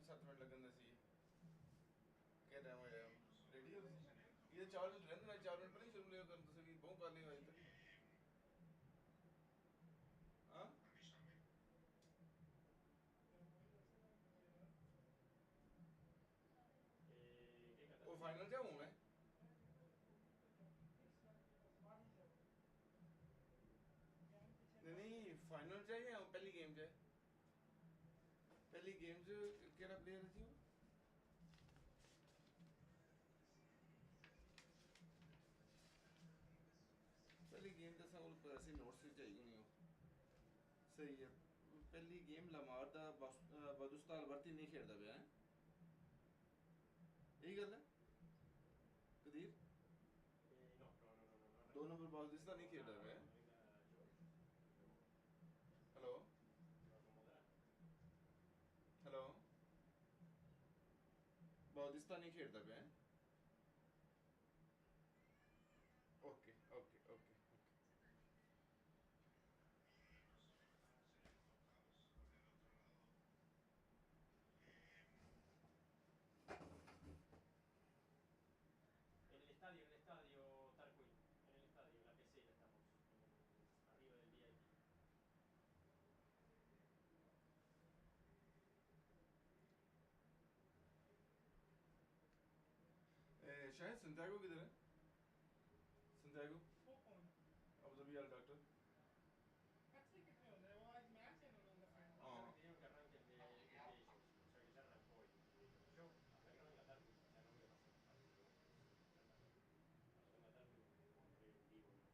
5-7 minute लगने सी कह रहे हैं रेडी हो ये 4 मिनट रहने ना 4 मिनट पहले शुरू ले कर तो सभी बहुत कर लिया इधर हां वो फाइनल जाऊं मैं नहीं फाइनल चाहिए पहली गेम चाहिए पहली गेम से केड़ा प्लेयर थी वो पहली गेम तो सब ऐसे नोट्स से चाहिए नहीं हो सही है पहली गेम लमार दा बदुस्ताल भर्ती नहीं खेलता पिया है यही गल है कदीर दो नंबर बदुस्ताल नहीं खेलता पिया हेलो हेलो बदुस्ताल नहीं खेलता पिया okay okay okay En el estadio Tarquin, en el estadio, en la pecera estamos, arriba del VIP. शायद संtiago किधर है संtiago अबू धाबी वाला डॉक्टर Taxi कितने होते हैं वो आज मैच है ना उनका final Dijeron que arranque el de ellos, o sea que ya arrancó hoy. Yo, hasta que no venga Tarquin, o sea, no voy a pasar el partido. Cuando venga Tarquin, pondré en vivo, ¿no?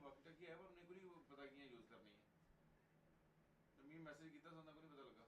वाकी टकी है पर उन्हें को नहीं पता कियां use करनी है तो मैं मैसेज किया तो उन्हें को नहीं पता लगा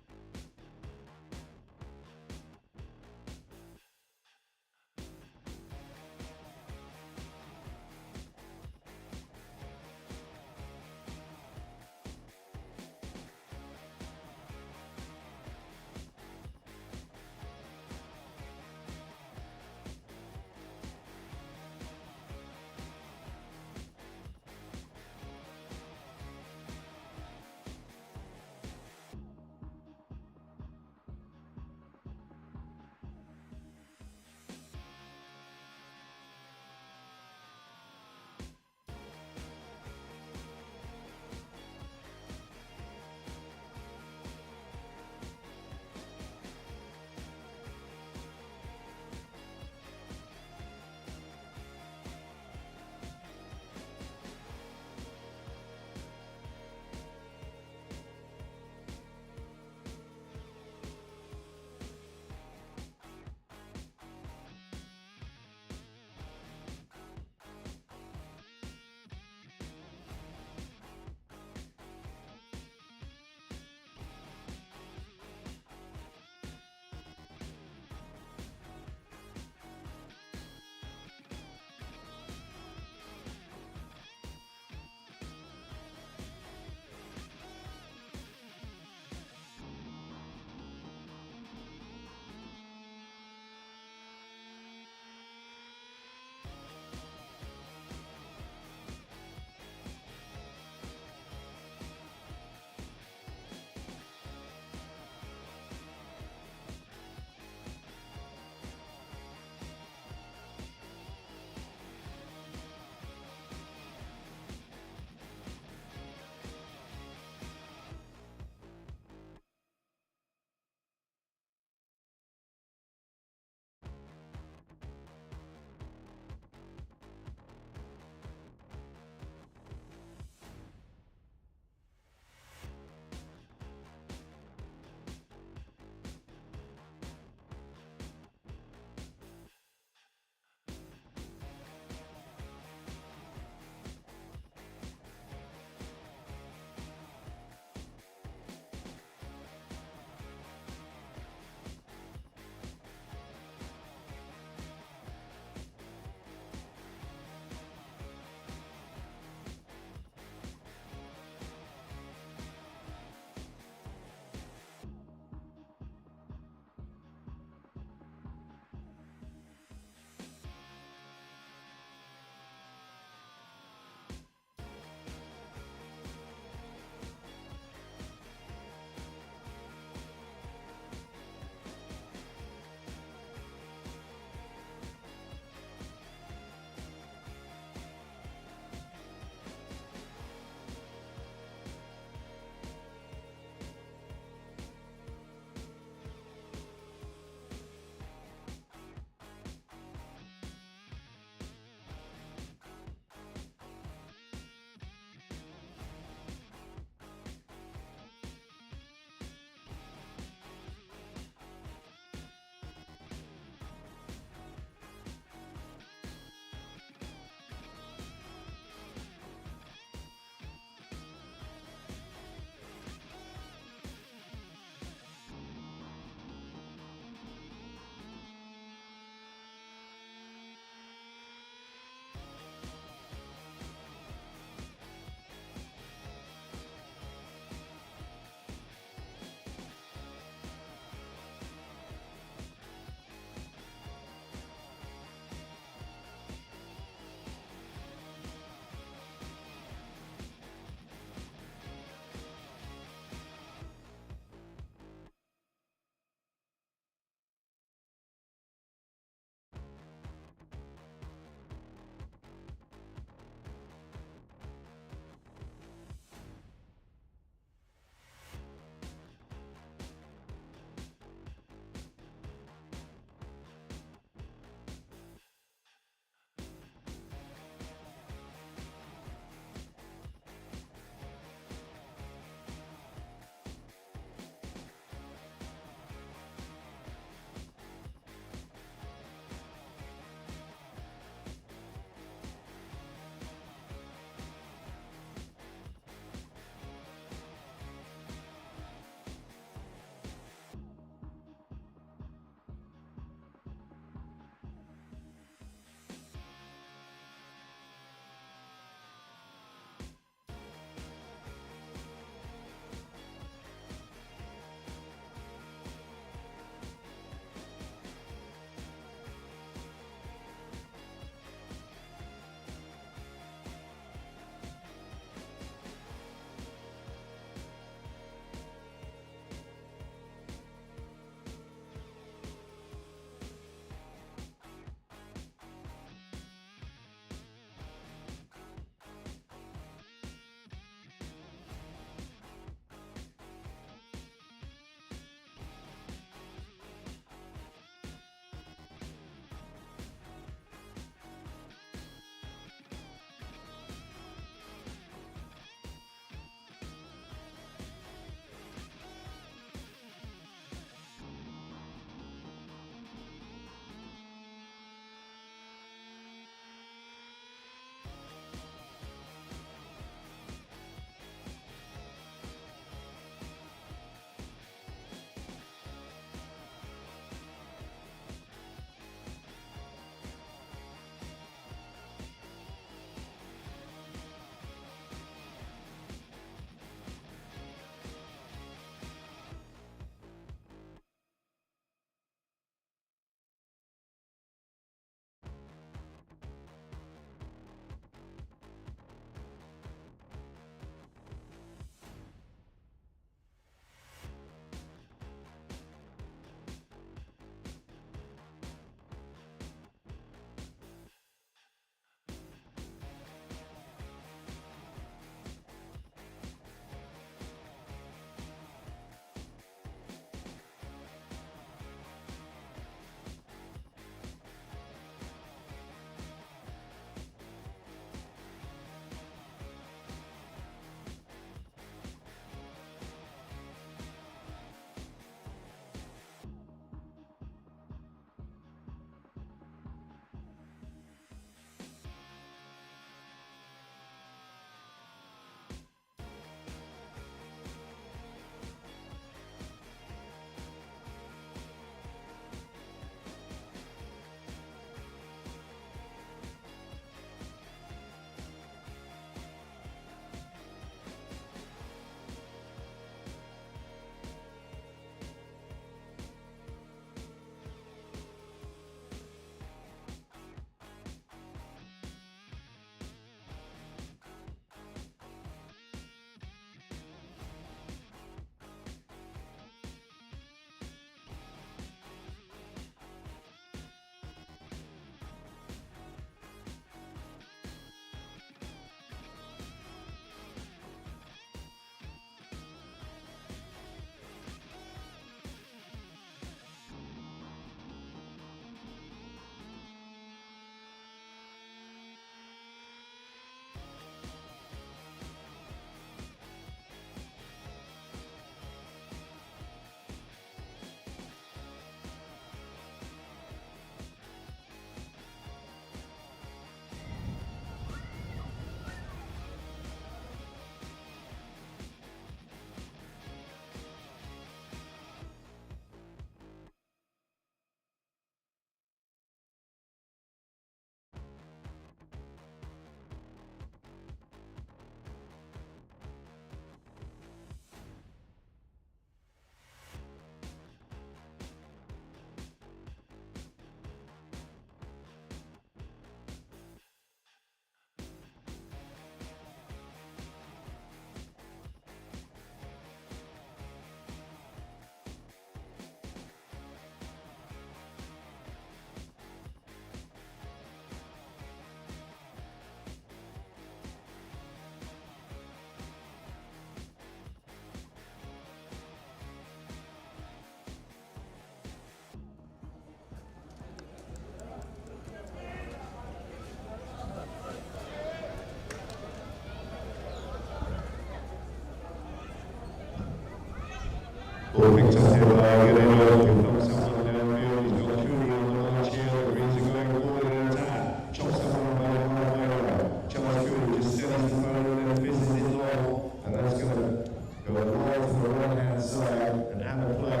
Ball picked up here by Guerrero, who thumps someone downfield. He's got Cooney on the march here. The Greens are going forward in attack. Chops someone by Guerrero. Charles Cooney just steadies the phone and then fizzes it long. And that's going to go wide to the right-hand side and out of play.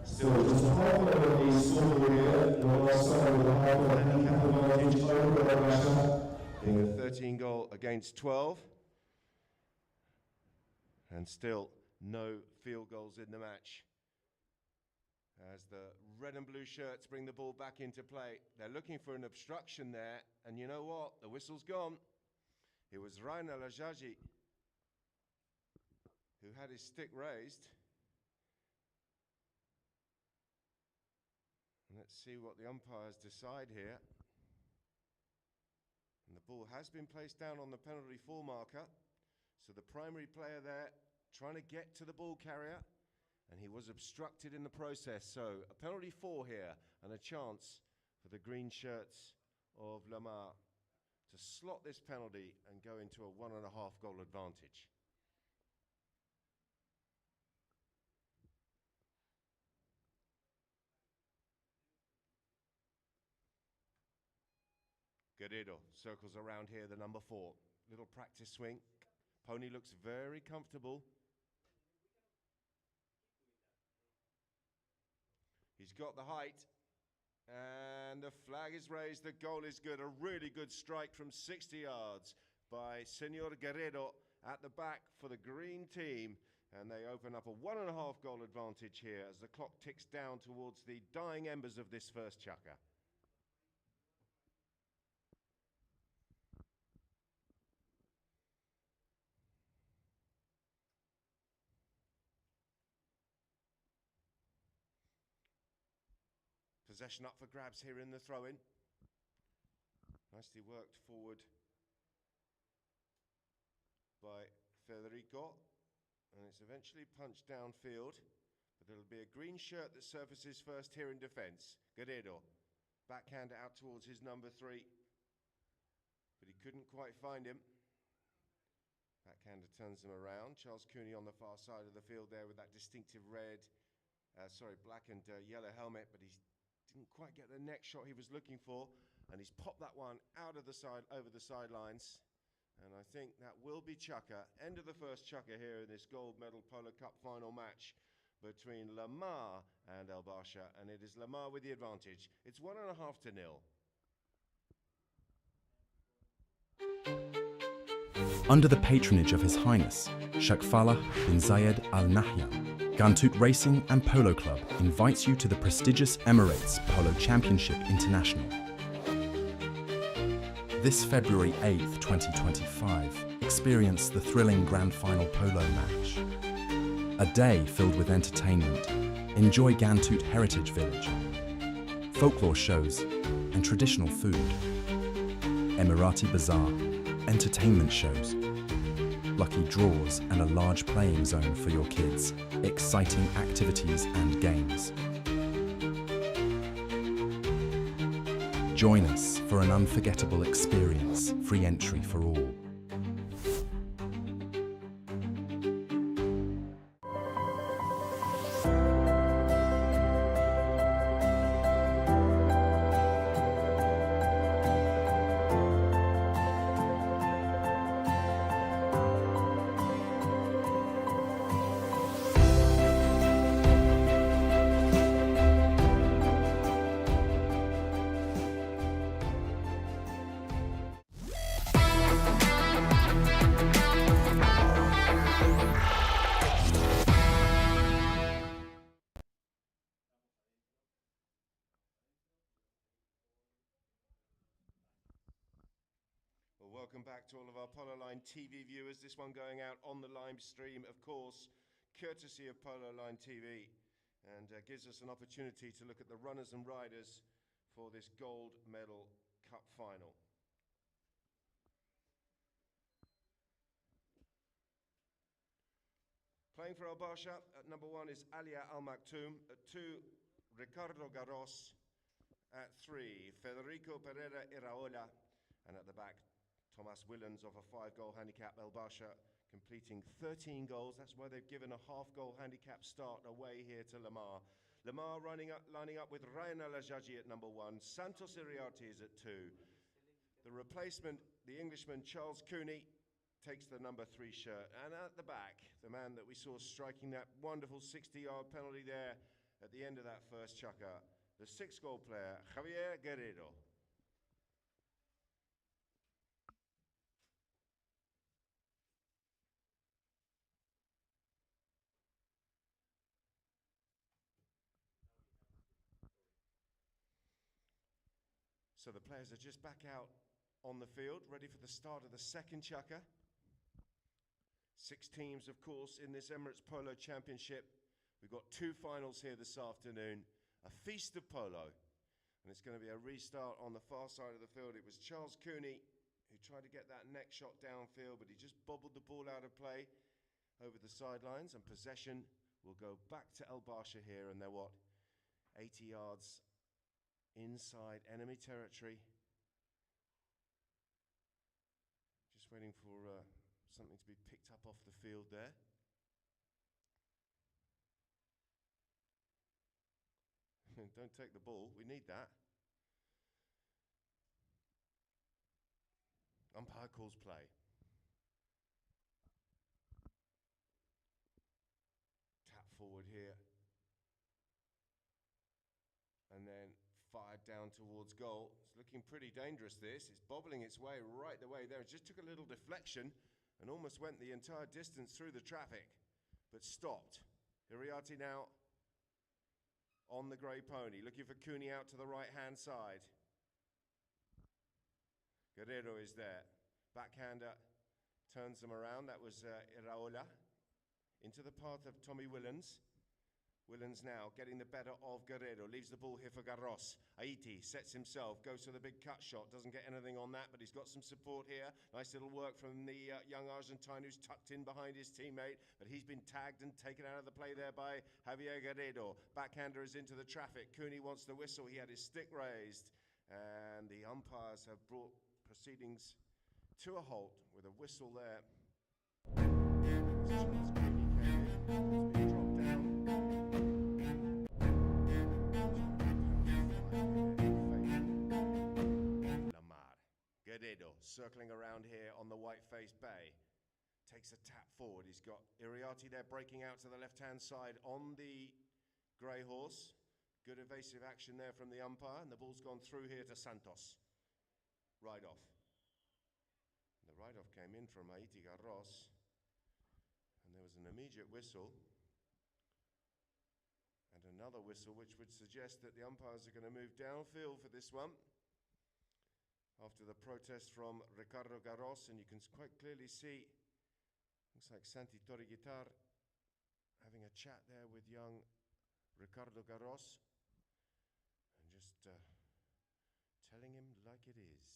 Still just halfway on the scoreboard here. Lamar started with a half-goal handicap advantage over Basha, being a 13 goal against 12. And still no field goals in the match. As the red and blue shirts bring the ball back into play. They're looking for an obstruction there, and you know what? The whistle's gone. It was Ryan Al-Ajaji who had his stick raised. And let's see what the umpires decide here. And the ball has been placed down on the penalty 4 marker. So the primary player there trying to get to the ball carrier, and he was obstructed in the process. So a penalty 4 here, and a chance for the green shirts of Lamar to slot this penalty and go into a 1.5 goal advantage. Guerrero circles around here, the number 4. Little practice swing. Pony looks very comfortable. He's got the height, and the flag is raised. The goal is good. A really good strike from 60 yards by Senor Guerrero at the back for the green team. And they open up a 1.5 goal advantage here as the clock ticks down towards the dying embers of this first chukker. Possession up for grabs here in the throw-in. Nicely worked forward by Federico. And it's eventually punched downfield. But it'll be a green shirt that surfaces first here in defence. Guerrero. Backhand out towards his number 3. But he couldn't quite find him. Backhander turns him around. Charles Cooney on the far side of the field there with that distinctive black and yellow helmet. But he didn't quite get the next shot he was looking for. And he's popped that one out of the side, over the sidelines. And I think that will be chukker. End of the first chukker here in this gold medal Polo Cup final match between Lamar and Basha. And it is Lamar with the advantage. It's 1.5 to 0. Under the patronage of His Highness, Sheikh Falah bin Zayed Al Nahyan, Ghantoot Racing and Polo Club invites you to the prestigious Emirates Polo Championship International. This February 8th, 2025, experience the thrilling Grand Final Polo match. A day filled with entertainment. Enjoy Ghantoot Heritage Village, folklore shows and traditional food. Emirati Bazaar, entertainment shows, lucky draws and a large playing zone for your kids, exciting activities and games. Join us for an unforgettable experience, free entry for all. Welcome back to all of our Polo Line TV viewers. This one going out on the live stream, of course, courtesy of Polo Line TV, and gives us an opportunity to look at the runners and riders for this gold medal cup final. Playing for Basha at number 1 is Alia Al Maktoum. At 2, Ricardo Garros. At 3, Federico Pereira Iraola. And at the back, Thomas Willens of a 5-goal handicap, El Basha completing 13 goals. That's why they've given a half-goal handicap start away here to Lamar. Lamar lining up with Ryan Alajaji at number 1. Santos Iriarte is at 2. The replacement, the Englishman Charles Cooney, takes the number 3 shirt. And at the back, the man that we saw striking that wonderful 60-yard penalty there at the end of that first chukker, the 6-goal player, Javier Guerrero. So the players are just back out on the field, ready for the start of the second chukker. 6 teams, of course, in this Emirates Polo Championship. We've got 2 finals here this afternoon, a feast of polo. And it's going to be a restart on the far side of the field. It was Charles Cooney who tried to get that neck shot downfield, but he just bobbled the ball out of play over the sidelines. And possession will go back to El Basha here, and they're 80 yards inside enemy territory. Just waiting for something to be picked up off the field there. Don't take the ball, we need that. Umpire calls play. Tap forward here. And then fired down towards goal. It's looking pretty dangerous, this. It's bobbling its way right the way there. It just took a little deflection and almost went the entire distance through the traffic, but stopped. Iriarte now on the grey pony, looking for Cooney out to the right-hand side. Guerrero is there. Backhander turns them around. That was Iraola. Into the path of Tommy Willens. Willens now getting the better of Guerrero, leaves the ball here for Garros. Haiti sets himself, goes for the big cut shot, doesn't get anything on that, but he's got some support here. Nice little work from the young Argentine who's tucked in behind his teammate, but he's been tagged and taken out of the play there by Javier Guerrero. Backhander is into the traffic. Cooney wants the whistle. He had his stick raised, and the umpires have brought proceedings to a halt with a whistle there. Charles Cooney came in, has been dropped down. Lamar. Guerrero circling around here on the white-faced bay. Takes a tap forward. He's got Iriarte there breaking out to the left-hand side on the grey horse. Good evasive action there from the umpire, and the ball's gone through here to Santos. Ride-off. The ride-off came in from Haiti Garros, and there was an immediate whistle. And another whistle, which would suggest that the umpires are going to move downfield for this one. After the protest from Ricardo Garros, and you can quite clearly see, looks like Santi Toriguitar having a chat there with young Ricardo Garros, and just telling him like it is.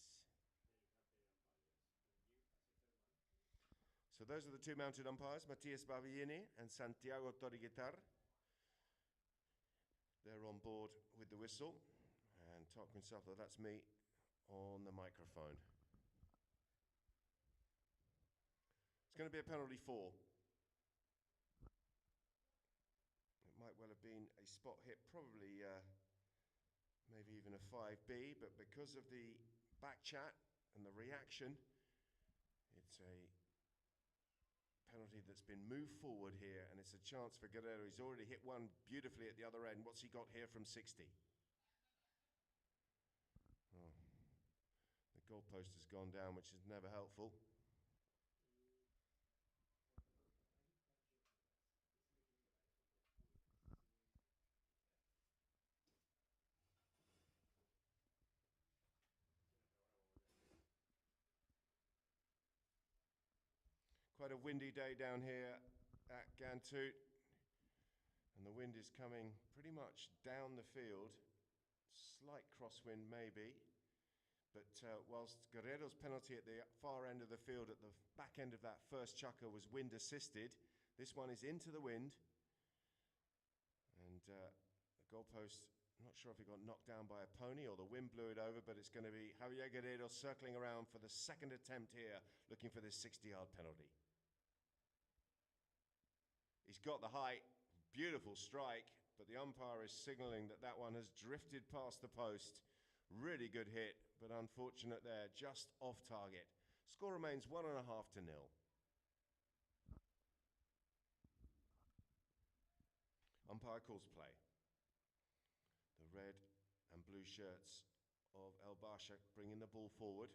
So those are the 2 mounted umpires, Matias Bavillini and Santiago Toriguitar. They're on board with the whistle, and Tarquin Sutler, that's me, on the microphone. It's going to be a penalty 4. It might well have been a spot hit, probably maybe even a 5B, but because of the back chat and the reaction, it's a penalty that's been moved forward here, and it's a chance for Guerrero. He's already hit one beautifully at the other end. What's he got here from 60? Oh, the goalpost has gone down, which is never helpful. Quite a windy day down here at Ghantoot, and the wind is coming pretty much down the field. Slight crosswind maybe, but whilst Guerrero's penalty at the far end of the field at the back end of that first chukker was wind assisted, this one is into the wind, and the goalpost I'm not sure if he got knocked down by a pony or the wind blew it over, but it's going to be Javier Guerrero circling around for the second attempt here, looking for this 60-yard penalty. He's got the height, beautiful strike, but the umpire is signaling that that one has drifted past the post. Really good hit, but unfortunate there, just off target. Score remains 1.5 to 0. Umpire calls play. The red and blue shirts of El Basha bringing the ball forward.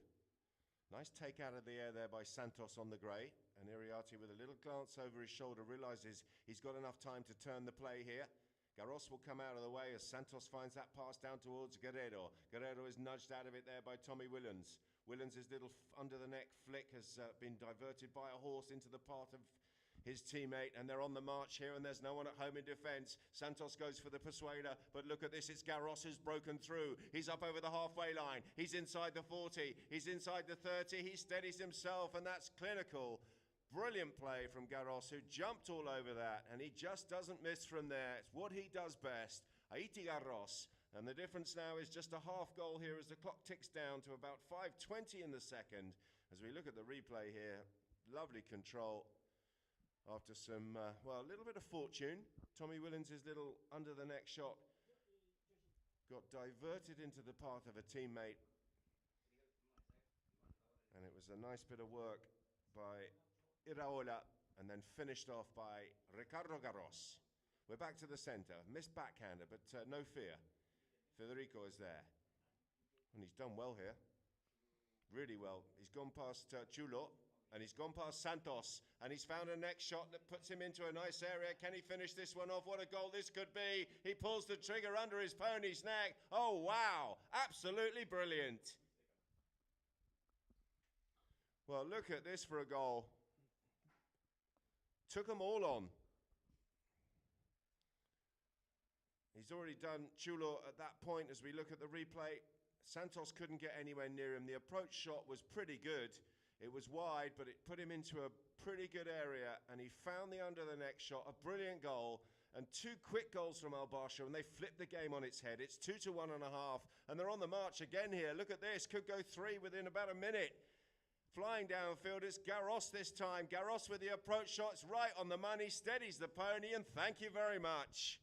Nice take out of the air there by Santos on the grey. And Iriarte with a little glance over his shoulder realises he's got enough time to turn the play here. Garros will come out of the way as Santos finds that pass down towards Guerrero. Guerrero is nudged out of it there by Tommy Willens. Willens' little under the neck flick has been diverted by a horse into the path of his teammate, and they're on the march here, and there's no one at home in defence. Santos goes for the persuader, but look at this, it's Garros who's broken through. He's up over the halfway line, he's inside the 40, he's inside the 30, he steadies himself, and that's clinical. Brilliant play from Garros, who jumped all over that, and he just doesn't miss from there. It's what he does best. Haiti Garros. And the difference now is just a half goal here as the clock ticks down to about 5:20 in the second. As we look at the replay here, lovely control. After some, a little bit of fortune, Tommy Willens' little under-the-neck shot got diverted into the path of a teammate. And it was a nice bit of work by Iraola and then finished off by Ricardo Garros. We're back to the centre. Missed backhander, but no fear. Federico is there. And he's done well here. Really well. He's gone past Chulo. And he's gone past Santos, and he's found a next shot that puts him into a nice area. Can he finish this one off? What a goal this could be. He pulls the trigger under his pony's neck. Oh, wow. Absolutely brilliant. Well, look at this for a goal. Took them all on. He's already done Chulo at that point as we look at the replay. Santos couldn't get anywhere near him. The approach shot was pretty good. It was wide, but it put him into a pretty good area, and he found the under-the-neck shot, a brilliant goal, and 2 quick goals from Al Basha, and they flipped the game on its head. It's 2 to 1.5, and they're on the march again here. Look at this, could go 3 within about a minute. Flying downfield, it's Garros this time. Garros with the approach shots right on the money, steadies the pony, and thank you very much.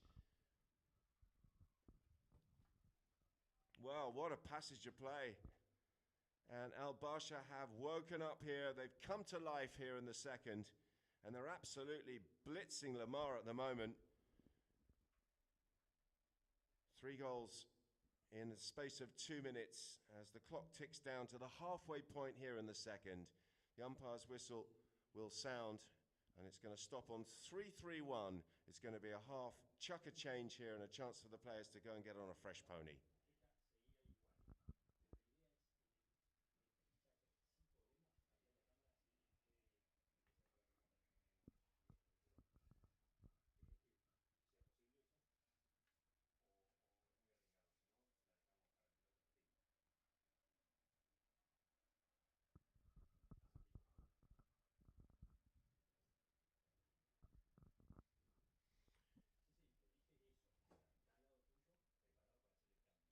Well, what a passage of play. And Al Basha have woken up here. They've come to life here in the second. And they're absolutely blitzing Lamar at the moment. 3 goals in the space of 2 minutes as the clock ticks down to the halfway point here in the second. The umpire's whistle will sound, and it's going to stop on 3-3-1. It's going to be a half chuck a change here and a chance for the players to go and get on a fresh pony.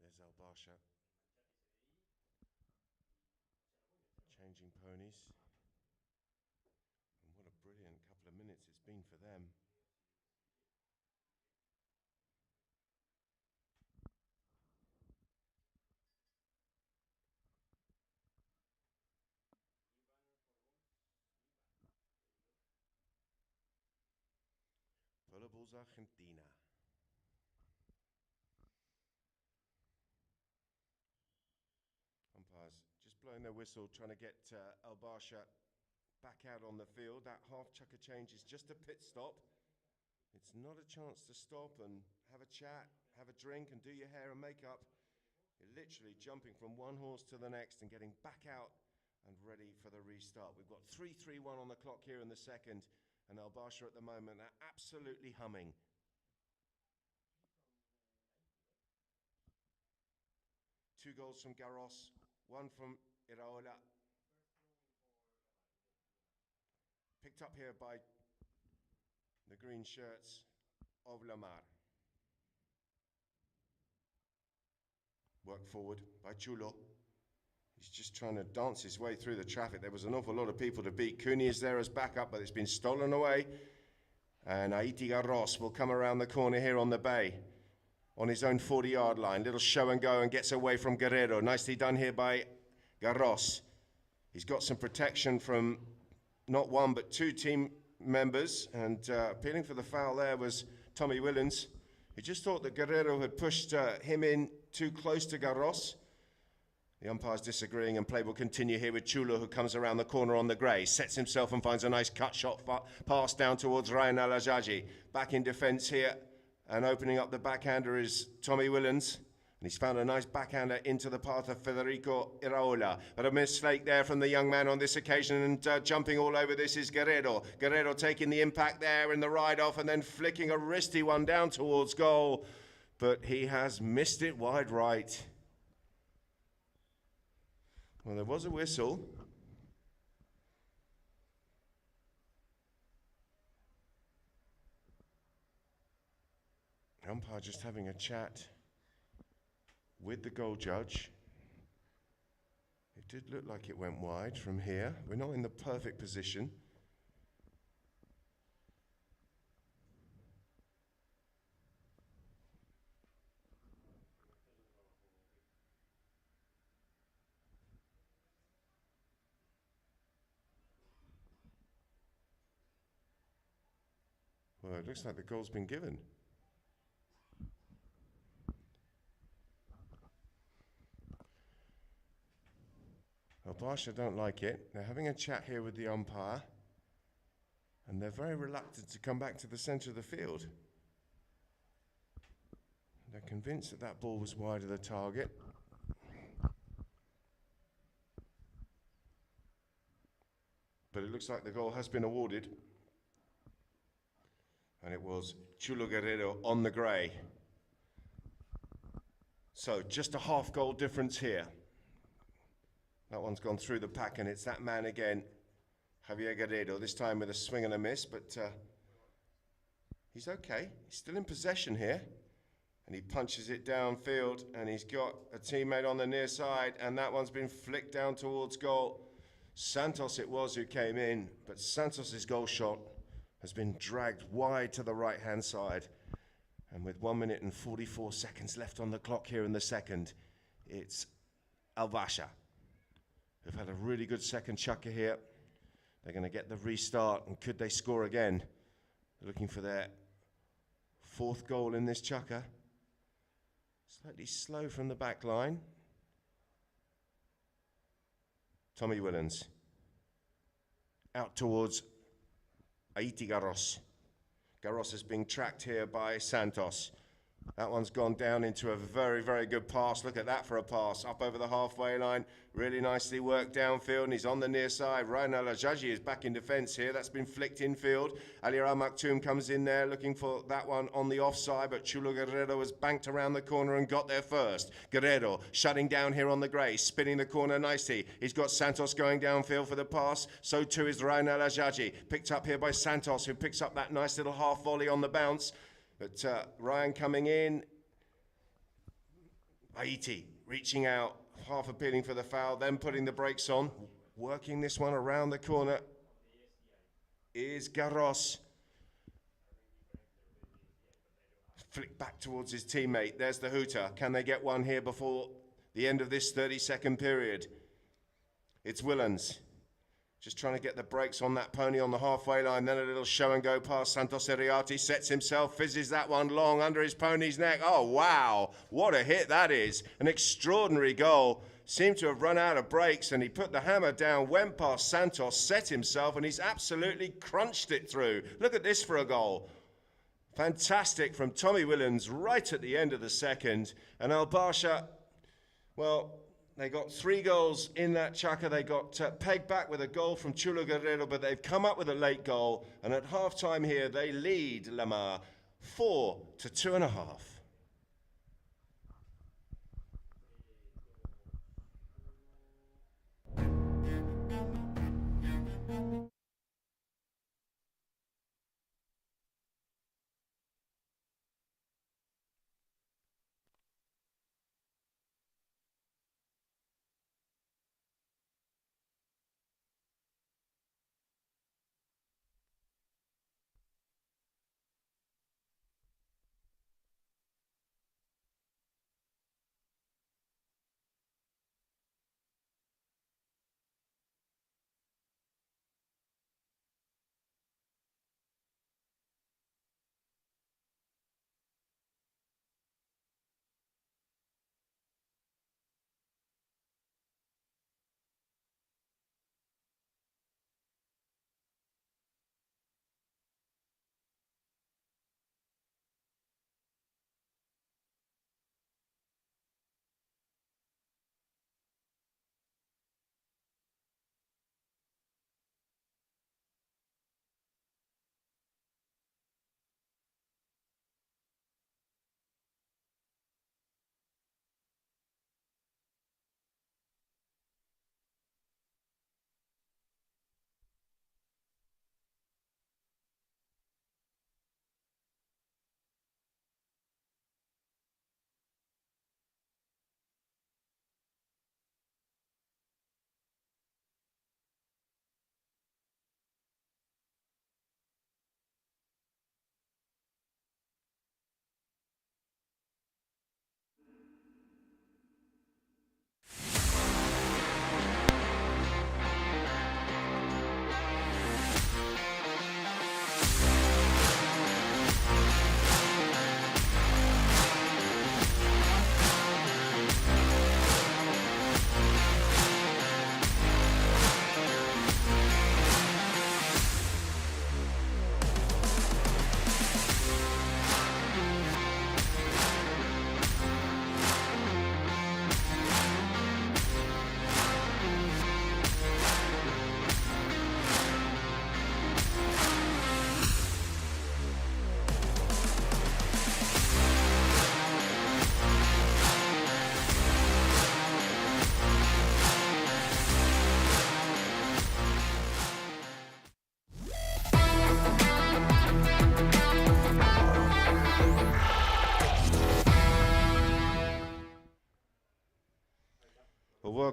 There's Al Basha changing ponies. And what a brilliant couple of minutes it's been for them. Polo Bulls Argentina. Umpires just blowing their whistle, trying to get Al Basha back out on the field. That half chucker change is just a pit stop. It's not a chance to stop and have a chat, have a drink and do your hair and makeup. You're literally jumping from one horse to the next and getting back out and ready for the restart. We've got 3-3-1 on the clock here in the second, and Al Basha at the moment are absolutely humming. 2 goals from Garros, 1 from Iraola. Picked up here by the green shirts of Lamar. Worked forward by Chulo. He's just trying to dance his way through the traffic. There was an awful lot of people to beat. Cooney is there as backup, but it's been stolen away. And Haiti Garros will come around the corner here on the bay. On his own 40-yard line. Little show and go and gets away from Guerrero. Nicely done here by Garros. He's got some protection from not one but two team members. And appealing for the foul there was Tommy Willens. He just thought that Guerrero had pushed him in too close to Garros. The umpire's disagreeing, and play will continue here with Chulo, who comes around the corner on the grey, sets himself and finds a nice cut shot pass down towards Ryan Alajaji. Back in defence here, and opening up the backhander is Tommy Willens. And he's found a nice backhander into the path of Federico Iraola. But a mistake there from the young man on this occasion, and jumping all over this is Guerrero. Guerrero taking the impact there in the ride-off and then flicking a wristy one down towards goal. But he has missed it wide right. Well, there was a whistle. The umpire just having a chat with the goal judge. It did look like it went wide from here. We're not in the perfect position. Well, it looks like the goal's been given. Well, Basha don't like it. They're having a chat here with the umpire, and they're very reluctant to come back to the centre of the field. They're convinced that that ball was wide of the target. But it looks like the goal has been awarded. And it was Chulo Guerrero on the grey. So just a half goal difference here. That one's gone through the pack, and it's that man again, Javier Guerrero, this time with a swing and a miss, but he's okay. He's still in possession here. And he punches it downfield, and he's got a teammate on the near side, and that one's been flicked down towards goal. Santos it was who came in, but Santos's goal shot has been dragged wide to the right-hand side. And with 1 minute and 44 seconds left on the clock here in the second, it's Basha, who've had a really good second chukker here. They're going to get the restart, and could they score again? They're looking for their fourth goal in this chukker. Slightly slow from the back line. Tommy Willens out towards Haiti Garros. Garros is being tracked here by Santos. That one's gone down into a very, very good pass. Look at that for a pass. Up over the halfway line. Really nicely worked downfield, and he's on the near side. Ryan Alajaji is back in defence here. That's been flicked infield. Ali Al-Maktoum comes in there looking for that one on the offside, but Chulo Guerrero has banked around the corner and got there first. Guerrero shutting down here on the grey, spinning the corner nicely. He's got Santos going downfield for the pass. So too is Ryan Alajaji. Picked up here by Santos, who picks up that nice little half volley on the bounce. But Ryan coming in, Haiti reaching out, half appealing for the foul, then putting the brakes on, working this one around the corner is Garros. Flick back towards his teammate, there's the hooter. Can they get one here before the end of this 30-second period? It's Willens. Just trying to get the brakes on that pony on the halfway line. Then a little show and go past Santos Iriarte. Sets himself, fizzes that one long under his pony's neck. Oh, wow. What a hit that is. An extraordinary goal. Seemed to have run out of brakes, and he put the hammer down, went past Santos, set himself, and he's absolutely crunched it through. Look at this for a goal. Fantastic from Tommy Willens right at the end of the second. And Basha, well, they got 3 goals in that chukker. They got pegged back with a goal from Chulo Guerrero, but they've come up with a late goal. And at half-time here, they lead Lamar 4-2.5.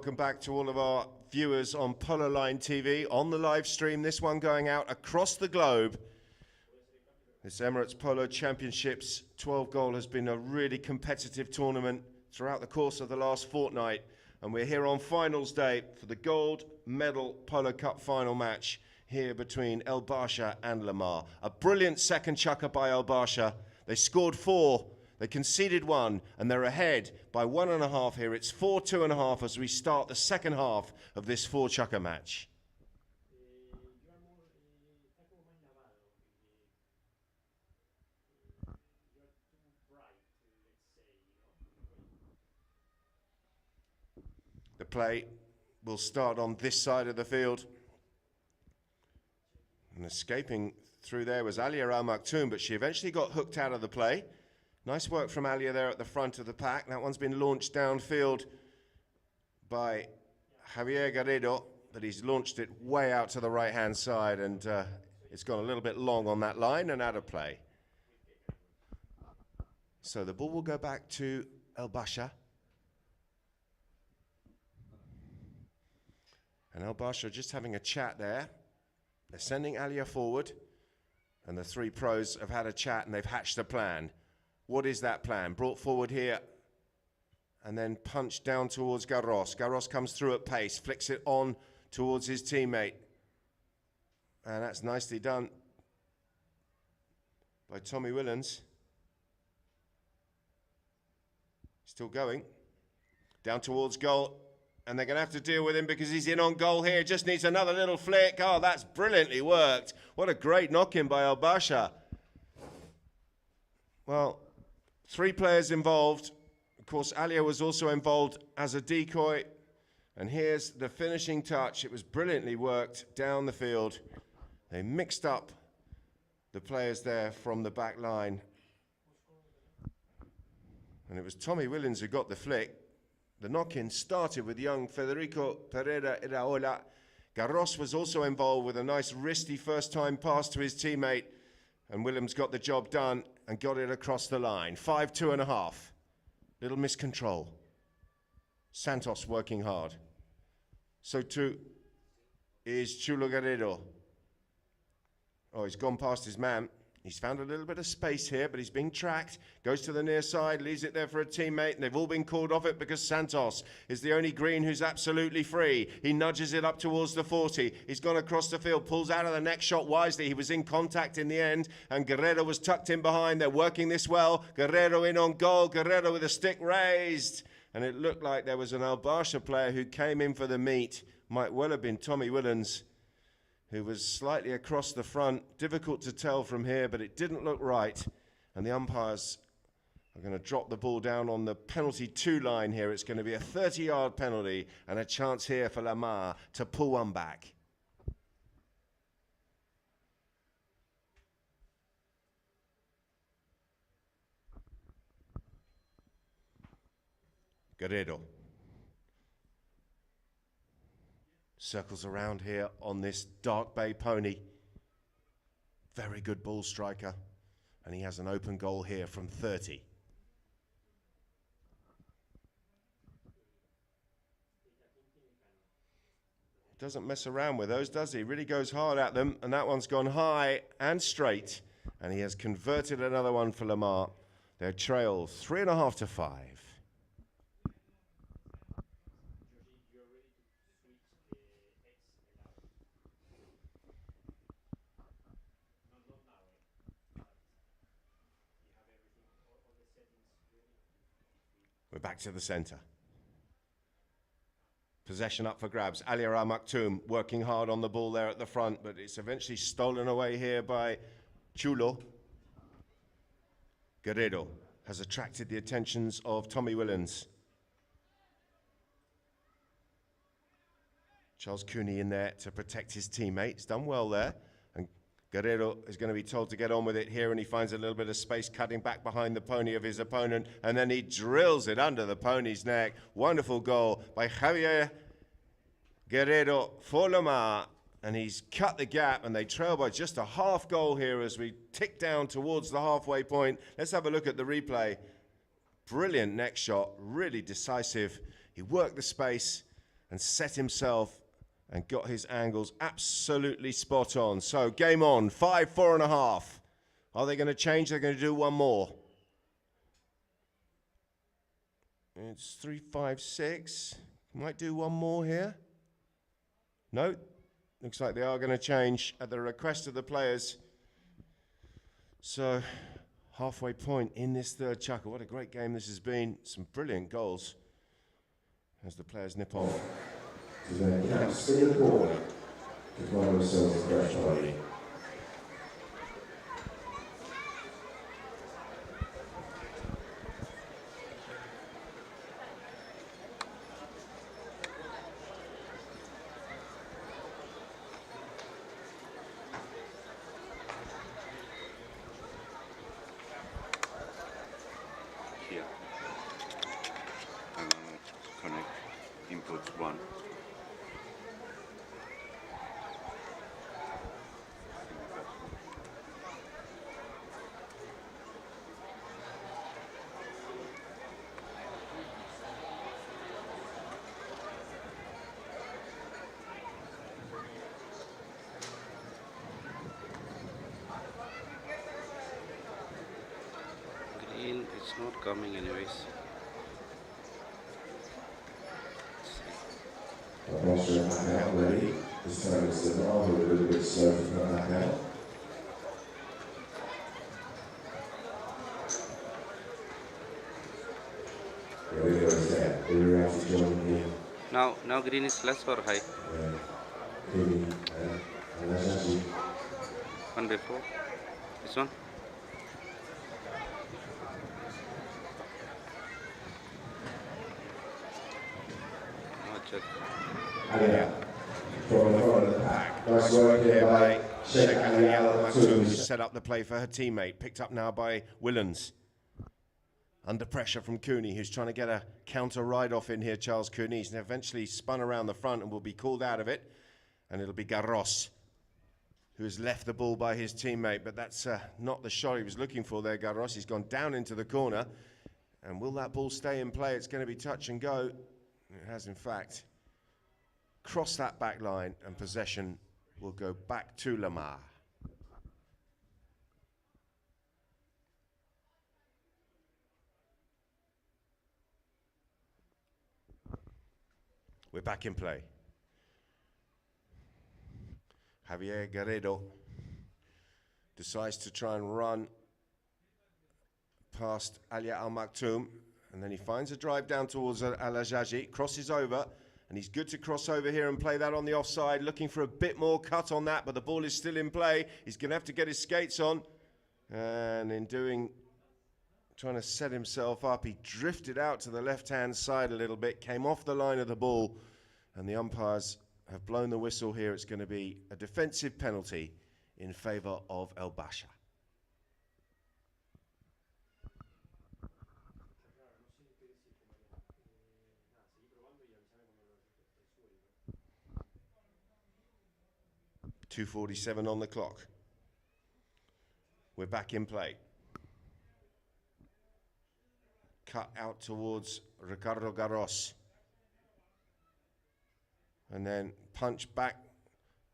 welcome back to all of our viewers on Polo Line TV, on the live stream, this one going out across the globe. This Emirates Polo Championships 12 goal has been a really competitive tournament throughout the course of the last fortnight, and we're here on finals day for the gold medal Polo Cup final match here between El Basha and Lamar. A brilliant second chukker by El Basha. They scored 4. They conceded 1, and they're ahead by 1.5 here. It's 4-2.5 as we start the second half of this 4-chukker match. The play will start on this side of the field. And escaping through there was Alia Al Maktoum, but she eventually got hooked out of the play. Nice work from Alia there at the front of the pack. That one's been launched downfield by Javier Garrido, but he's launched it way out to the right-hand side, and it's gone a little bit long on that line and out of play. So the ball will go back to El Basha. And El Basha just having a chat there. They're sending Alia forward, and the 3 pros have had a chat and they've hatched a plan. What is that plan? Brought forward here and then punched down towards Garros. Garros comes through at pace, flicks it on towards his teammate. And that's nicely done by Tommy Willens. Still going. Down towards goal. And they're going to have to deal with him because he's in on goal here. Just needs another little flick. Oh, that's brilliantly worked. What a great knock-in by El Basha. Well, 3 players involved. Of course, Alia was also involved as a decoy. And here's the finishing touch. It was brilliantly worked down the field. They mixed up the players there from the back line. And it was Tommy Willens who got the flick. The knock-in started with young Federico Pereira Iraola. Garros was also involved with a nice wristy first-time pass to his teammate. And Williams got the job done and got it across the line. 5-2.5. Little miscontrol. Santos working hard. So too is Chulo Guerrero. Oh, he's gone past his man. He's found a little bit of space here, but he's being tracked. Goes to the near side, leaves it there for a teammate, and they've all been called off it because Santos is the only green who's absolutely free. He nudges it up towards the 40. He's gone across the field, pulls out of the next shot wisely. He was in contact in the end, and Guerrero was tucked in behind. They're working this well. Guerrero in on goal. Guerrero with a stick raised. And it looked like there was an El Basha player who came in for the meet. Might well have been Tommy Willens, who was slightly across the front. Difficult to tell from here, but it didn't look right. And the umpires are going to drop the ball down on the penalty 2 line here. It's going to be a 30-yard penalty and a chance here for Lamar to pull one back. Guerrero circles around here on this dark bay pony. Very good ball striker. And he has an open goal here from 30. Doesn't mess around with those, does he? Really goes hard at them. And that one's gone high and straight. And he has converted another one for Lamar. Their trail 3.5-5. We're back to the centre. Possession up for grabs. Alia Al Maktoum working hard on the ball there at the front, but it's eventually stolen away here by Chulo. Guerrero has attracted the attentions of Tommy Willens. Charles Cooney in there to protect his teammates. Done well there. And Guerrero is going to be told to get on with it here, and he finds a little bit of space cutting back behind the pony of his opponent, and then he drills it under the pony's neck. Wonderful goal by Javier Guerrero for Lamar, and he's cut the gap, and they trail by just a half goal here as we tick down towards the halfway point. Let's have a look at the replay. Brilliant neck shot, really decisive. He worked the space, and set himself and got his angles absolutely spot on. So game on, 5, 4.5. Are they going to change? They're going to do one more. It's 3, 5, 6. Might do one more here. No, looks like they are going to change at the request of the players. So halfway point in this third chukker. What a great game this has been. Some brilliant goals as the players nip off. So then Camp spin the corner to find themselves a fresh body. Here. I'm going to connect input 1. Green, it's not coming anyways. Basha back out ready. This time it's Lamar who a little bit slow to come back out. There is that. Emirates is joining here. Now green is less or high? Kini, Alajaji. One before. This one? Now check. Alia, from the front of the pack. Nice work here by Sheikh Ali Al-Maktoum. Set up the play for her teammate. Picked up now by Willens. Under pressure from Cooney, who's trying to get a counter ride-off in here, Charles Cooney. He's eventually spun around the front and will be called out of it. And it'll be Garros, who has left the ball by his teammate. But that's not the shot he was looking for there, Garros. He's gone down into the corner. And will that ball stay in play? It's going to be touch and go. It has, in fact, crossed that back line, and possession will go back to Lamar. We're back in play. Javier Garrido decides to try and run past Alia Al-Maktoum, and then he finds a drive down towards Al-Ajaji, crosses over, and he's good to cross over here and play that on the offside, looking for a bit more cut on that, but the ball is still in play. He's going to have to get his skates on, and in doing, trying to set himself up, he drifted out to the left-hand side a little bit, came off the line of the ball, and the umpires have blown the whistle here. It's going to be a defensive penalty in favour of El Basha. .247 on the clock. We're back in play. Cut out towards Ricardo Garros. And then punch back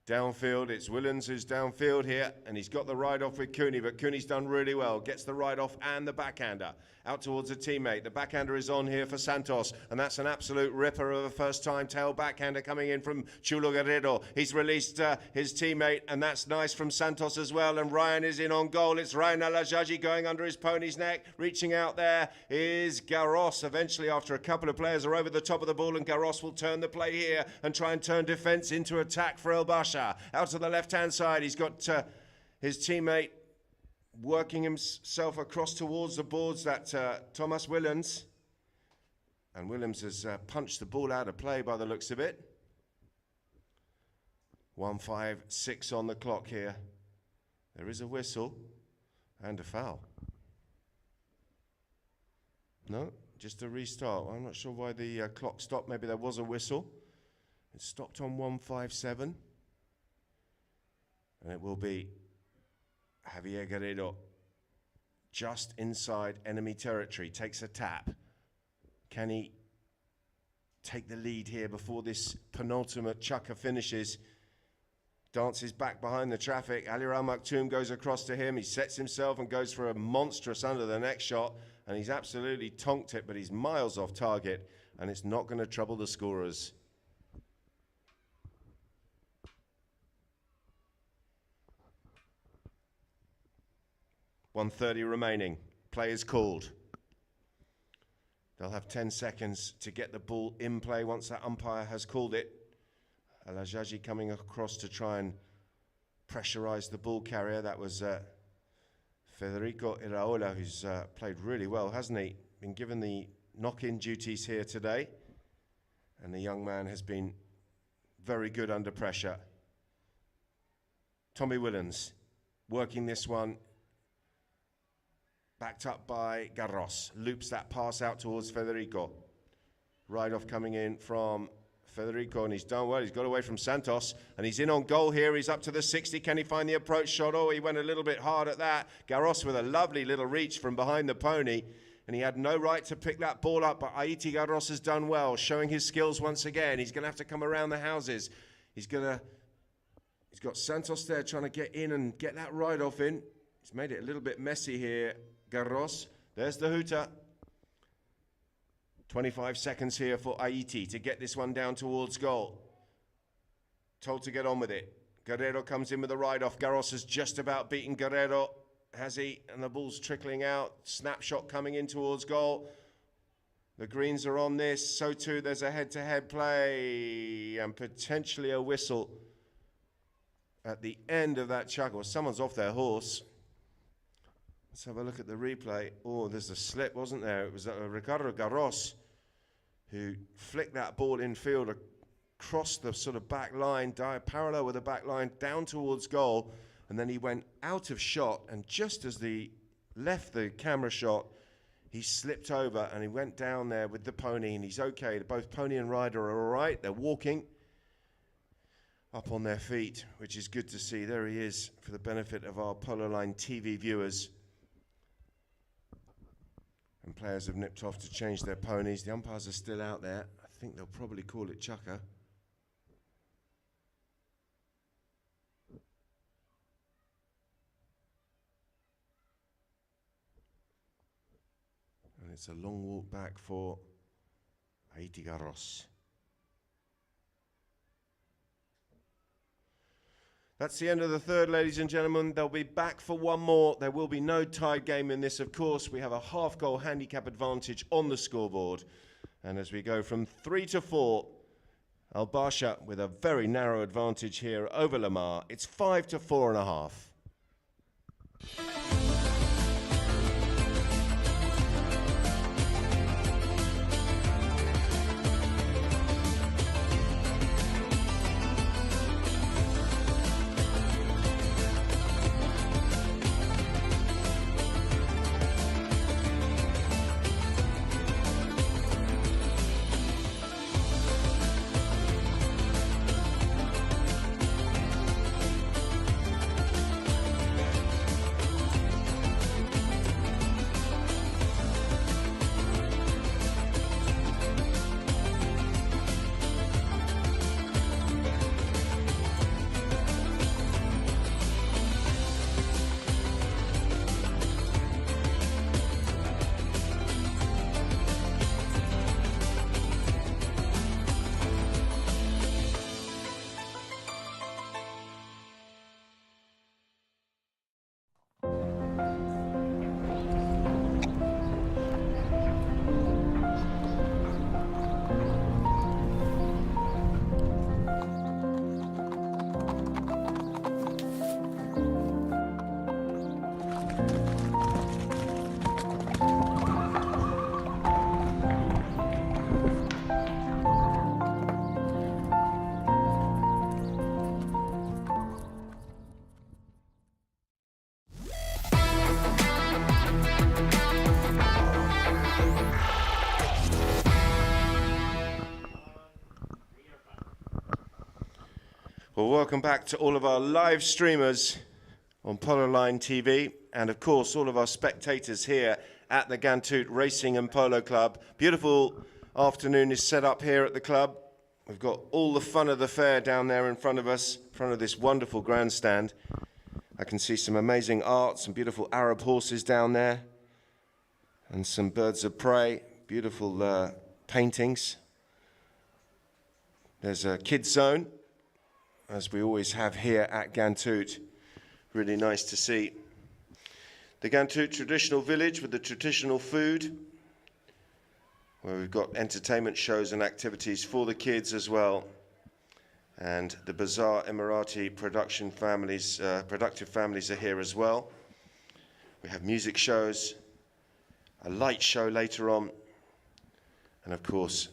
downfield. It's Willens who's downfield here, and he's got the ride off with Cooney, but Cooney's done really well. Gets the ride off and the backhander out towards a teammate. The backhander is on here for Santos, and that's an absolute ripper of a first-time tail backhander coming in from Chulo Guerrero. He's released his teammate, and that's nice from Santos as well, and Ryan is in on goal. It's Ryan Al-Ajaji going under his pony's neck. Reaching out there is Garros. Eventually, after a couple of players are over the top of the ball, and Garros will turn the play here and try and turn defence into attack for El Basha. Out to the left-hand side, he's got his teammate working himself across towards the boards, that Thomas Willems. And Willems has punched the ball out of play by the looks of it. 1:56 on the clock here. There is a whistle and a foul. No, just a restart. I'm not sure why the clock stopped. Maybe there was a whistle. It stopped on 1:57. And it will be Javier Garrido just inside enemy territory. Takes a tap. Can he take the lead here before this penultimate chukker finishes. Dances back behind the traffic. Ali Al Maktoum goes across to him. He sets himself and goes for a monstrous under the neck shot. And he's absolutely tonked it, but he's miles off target. And it's not going to trouble the scorers. .130 remaining. Play is called. They'll have 10 seconds to get the ball in play once that umpire has called it. Al-Ajaji coming across to try and pressurize the ball carrier. That was Federico Iraola, who's played really well, hasn't he? Been given the knock-in duties here today. And the young man has been very good under pressure. Tommy Willens working this one. Backed up by Garros. Loops that pass out towards Federico. Right off coming in from Federico, and he's done well. He's got away from Santos, and he's in on goal here. He's up to the 60. Can he find the approach shot? Oh, he went a little bit hard at that. Garros with a lovely little reach from behind the pony, and he had no right to pick that ball up, but Haiti Garros has done well, showing his skills once again. He's going to have to come around the houses. He's got Santos there trying to get in and get that ride off in. He's made it a little bit messy here, Garros. There's the hooter. 25 seconds here for Haiti to get this one down towards goal. Told to get on with it. Guerrero comes in with a ride-off. Garros has just about beaten Guerrero, has he? And the ball's trickling out. Snapshot coming in towards goal. The greens are on this. So too, there's a head-to-head play and potentially a whistle at the end of that chuck. Well, someone's off their horse. Let's have a look at the replay. Oh, there's a slip, wasn't there? It was Ricardo Garros who flicked that ball infield across the sort of back line, parallel with the back line, down towards goal, and then he went out of shot, and just as he left the camera shot, he slipped over, and he went down there with the pony, and he's okay. Both pony and rider are all right. They're walking up on their feet, which is good to see. There he is for the benefit of our Polo Line TV viewers. And players have nipped off to change their ponies. The umpires are still out there. I think they'll probably call it chukker. And it's a long walk back for Haiti Garros. That's the end of the third, ladies and gentlemen. They'll be back for one more. There will be no tied game in this, of course. We have a half-goal handicap advantage on the scoreboard. And as we go from 3 to 4, Basha with a very narrow advantage here over Lamar. It's 5 to 4.5. Well, welcome back to all of our live streamers on Polo Line TV, and of course all of our spectators here at the Ghantoot Racing and Polo Club. Beautiful afternoon is set up here at the club. We've got all the fun of the fair down there in front of us, in front of this wonderful grandstand. I can see some amazing art, some beautiful Arab horses down there, and some birds of prey, beautiful paintings. There's a kids zone, as we always have here at Ghantoot. Really nice to see. The Ghantoot traditional village with the traditional food, where we've got entertainment shows and activities for the kids as well. And the bizarre Emirati productive families are here as well. We have music shows, a light show later on, and of course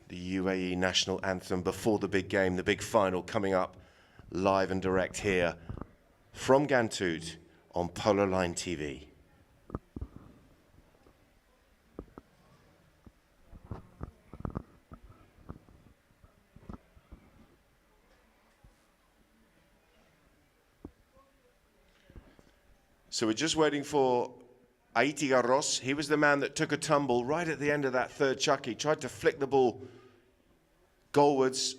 the UAE national anthem before the big game, the big final, coming up live and direct here from Ghantoot on Polo Line TV. So we're just waiting for Aiti Garros. He was the man that took a tumble right at the end of that third chuck. He tried to flick the ball goalwards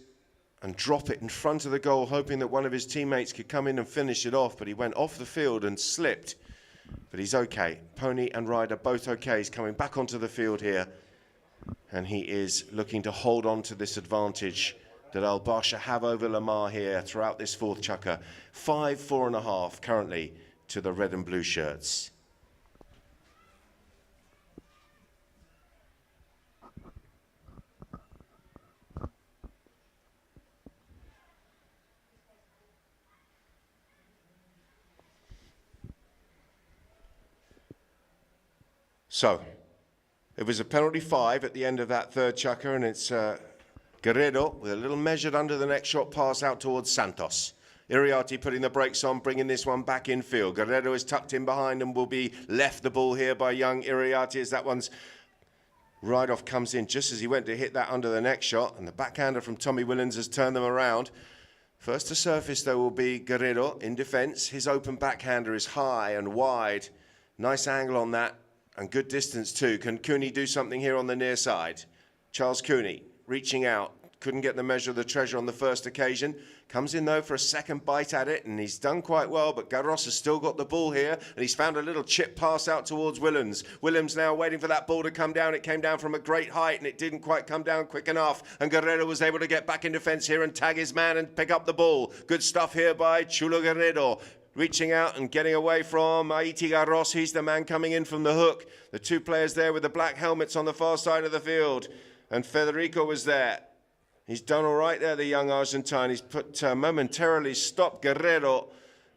and drop it in front of the goal, hoping that one of his teammates could come in and finish it off, but he went off the field and slipped. But he's okay. Pony and rider both okay. He's coming back onto the field here, and he is looking to hold on to this advantage that Basha have over Lamar here throughout this fourth chukker. 5-4.5 currently to the red and blue shirts. So, it was a penalty 5 at the end of that third chukker, and it's Guerrero with a little measured under the next shot pass out towards Santos. Iriarte putting the brakes on, bringing this one back in field. Guerrero is tucked in behind and will be left the ball here by young Iriarte as that one's right off comes in just as he went to hit that under the next shot, and the backhander from Tommy Willens has turned them around. First to surface though will be Guerrero in defence. His open backhander is high and wide. Nice angle on that and good distance too. Can Cooney do something here on the near side? Charles Cooney reaching out. Couldn't get the measure of the treasure on the first occasion. Comes in though for a second bite at it, and he's done quite well, but Garros has still got the ball here, and he's found a little chip pass out towards Willems. Willems now waiting for that ball to come down. It came down from a great height, and it didn't quite come down quick enough, and Guerrero was able to get back in defence here and tag his man and pick up the ball. Good stuff here by Chulo Guerrero. Reaching out and getting away from Aiti Garros. He's the man coming in from the hook. The two players there with the black helmets on the far side of the field, and Federico was there. He's done all right there, the young Argentine. He's put momentarily stopped Guerrero,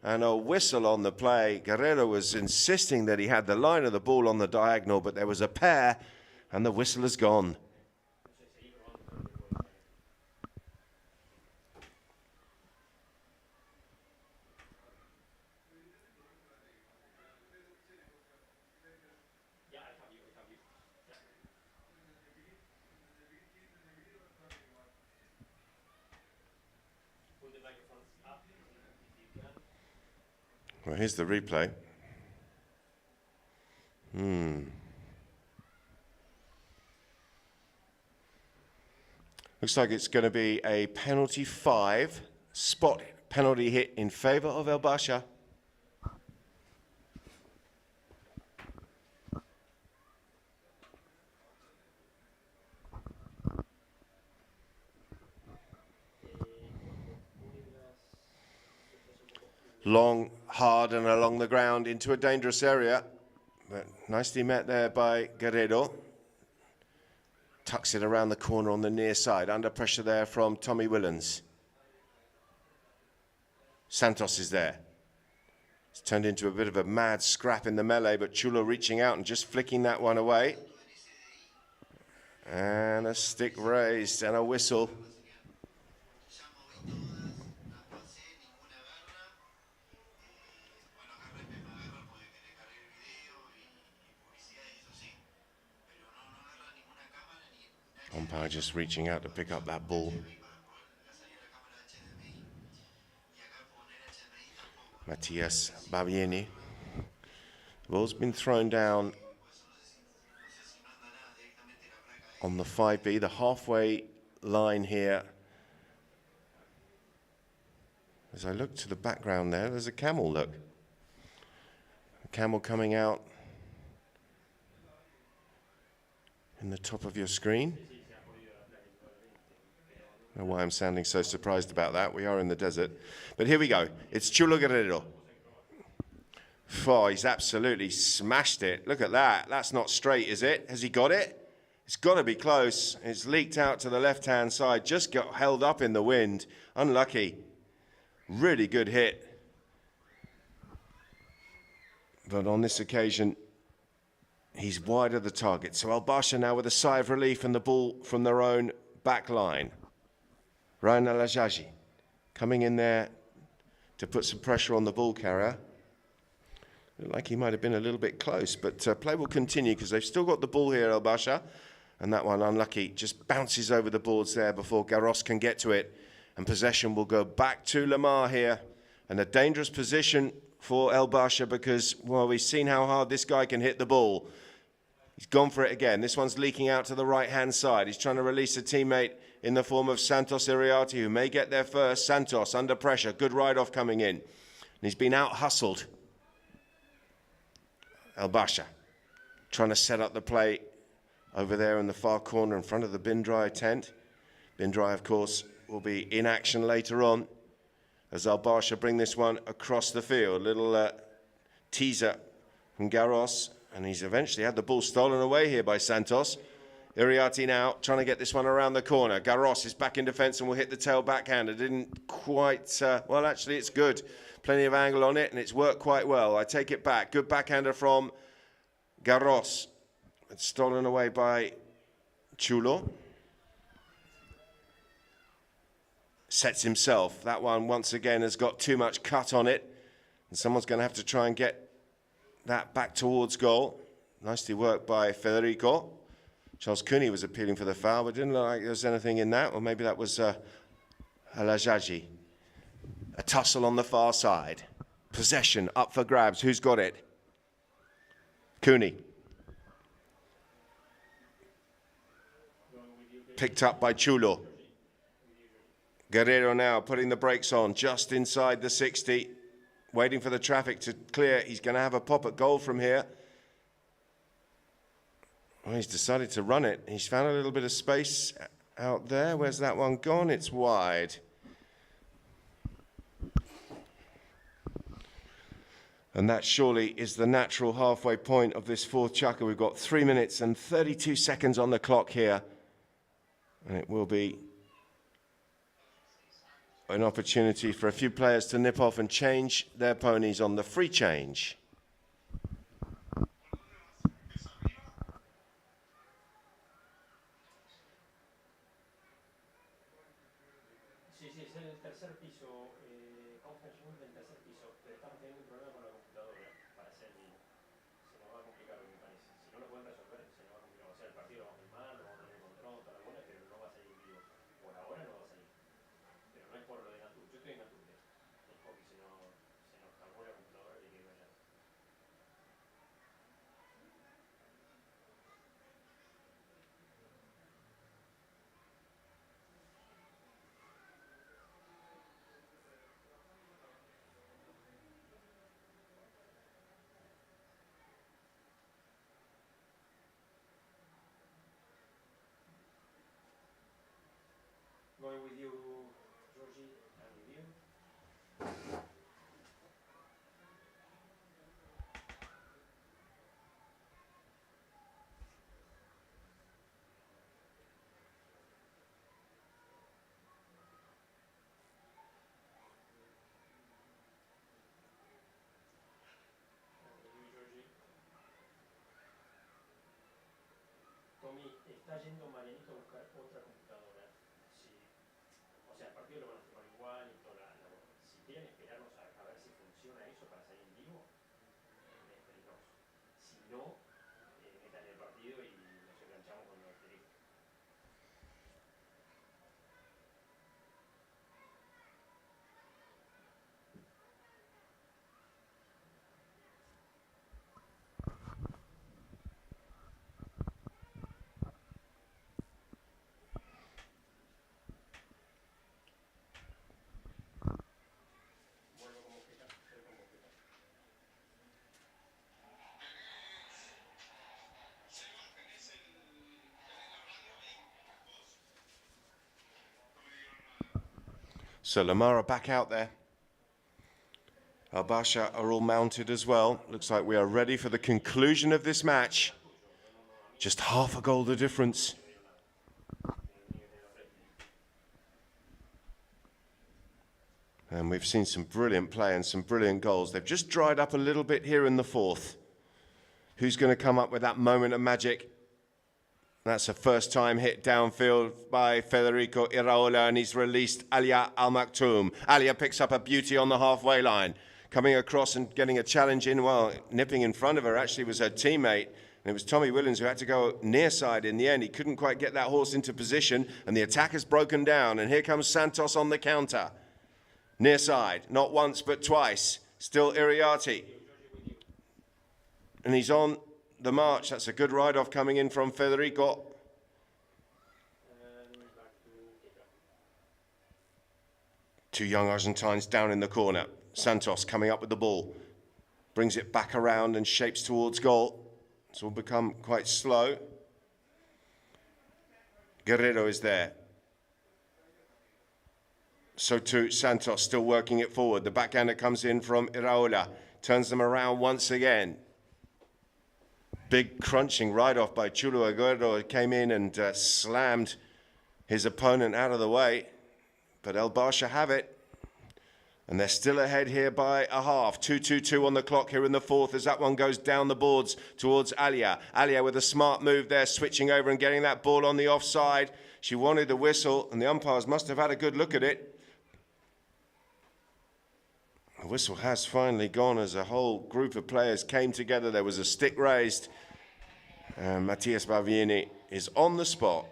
and a whistle on the play. Guerrero was insisting that he had the line of the ball on the diagonal, but there was a pair, and the whistle has gone. Well, here's the replay. Looks like it's going to be a penalty 5, spot penalty hit in favour of Basha. Long, hard and along the ground into a dangerous area, but nicely met there by Guerrero. Tucks it around the corner on the near side, under pressure there from Tommy Willens. Santos is there. It's turned into a bit of a mad scrap in the melee, but Chulo reaching out and just flicking that one away. And a stick raised and a whistle. Umpire just reaching out to pick up that ball. Matias Babieni. The ball's been thrown down on the 5B, the halfway line here. As I look to the background there's a camel, look. A camel coming out in the top of your screen. I don't know why I'm sounding so surprised about that. We are in the desert. But here we go. It's Chulo Guerrero. Oh, he's absolutely smashed it. Look at that. That's not straight, is it? Has he got it? It's got to be close. It's leaked out to the left-hand side. Just got held up in the wind. Unlucky. Really good hit. But on this occasion, he's wide of the target. So Basha now with a sigh of relief and the ball from their own back line. Ryan Al-Ajaji coming in there to put some pressure on the ball carrier. Looked like he might have been a little bit close, but play will continue because they've still got the ball here, Basha. And that one, unlucky, just bounces over the boards there before Garros can get to it. And possession will go back to Lamar here. And a dangerous position for Basha because, well, we've seen how hard this guy can hit the ball. He's gone for it again. This one's leaking out to the right-hand side. He's trying to release a teammate in the form of Santos Iriarte, who may get there first. Santos under pressure. Good ride-off coming in. And he's been out-hustled. Basha trying to set up the play over there in the far corner in front of the bin dry tent. Bin dry, of course, will be in action later on as Basha bring this one across the field. Little teaser from Garros, and he's eventually had the ball stolen away here by Santos. Iriarte now trying to get this one around the corner. Garros is back in defence and will hit the tail backhander. Didn't quite, well, actually it's good. Plenty of angle on it, and it's worked quite well. I take it back. Good backhander from Garros. It's stolen away by Chulo. Sets himself. That one, once again, has got too much cut on it. And someone's going to have to try and get that back towards goal. Nicely worked by Federico. Charles Cooney was appealing for the foul, but didn't look like there was anything in that. Or maybe that was Al-Ajaji. A tussle on the far side. Possession up for grabs. Who's got it? Cooney. Picked up by Chulo. Guerrero now putting the brakes on just inside the 60. Waiting for the traffic to clear. He's going to have a pop at goal from here. Well, he's decided to run it. He's found a little bit of space out there. Where's that one gone? It's wide. And that surely is the natural halfway point of this fourth chukka. We've got 3 minutes and 32 seconds on the clock here. And it will be an opportunity for a few players to nip off and change their ponies on the free change. Sí, sí, es el tercer piso, conference room del tercer piso, pero estamos teniendo un problema con la computadora para hacer el vivo. Se nos va a complicar lo que me parece. Si no lo pueden resolver, se nos va a complicar. O sea, el partido lo vamos a ir mal, lo vamos a tener control, toda la bola, pero no va a salir vivo. Por ahora no va a salir. Pero no es por lo de Ghantoot. Yo estoy en Ghantoot. El hockey se nos cargó la computadora y hay que ir allá. Going with you, Georgie, and with you. Tommy, está yendo Marianito a buscar otra computadora. Si, o sea, el partido lo van a firmar igual y toda la bola. Si quieren esperarnos a ver si funciona eso para salir en vivo, es peligroso. Si no, metan el partido y nos enganchamos con los directos. So Lamar are back out there. Basha are all mounted as well. Looks like we are ready for the conclusion of this match. Just half a goal the difference. And we've seen some brilliant play and some brilliant goals. They've just dried up a little bit here in the fourth. Who's going to come up with that moment of magic? That's a first-time hit downfield by Federico Iraola, and he's released Alia Al Maktoum. Alia picks up a beauty on the halfway line. Coming across and getting a challenge in, well, nipping in front of her actually was her teammate. And it was Tommy Williams who had to go near side in the end. He couldn't quite get that horse into position, and the attack has broken down. And here comes Santos on the counter. Near side, not once but twice. Still Iriarty. And he's on the march. That's a good ride-off coming in from Federico. Two young Argentines down in the corner. Santos coming up with the ball. Brings it back around and shapes towards goal. It's all become quite slow. Guerrero is there. So too Santos still working it forward. The backhander comes in from Iraola. Turns them around once again. Big crunching ride-off by Chulo Aguero. Came in and slammed his opponent out of the way. But El Basha have it. And they're still ahead here by a half. 2:22 on the clock here in the fourth as that one goes down the boards towards Alia. Alia with a smart move there, switching over and getting that ball on the offside. She wanted the whistle, and the umpires must have had a good look at it. The whistle has finally gone as a whole group of players came together. There was a stick raised. Mattias Bavieni is on the spot.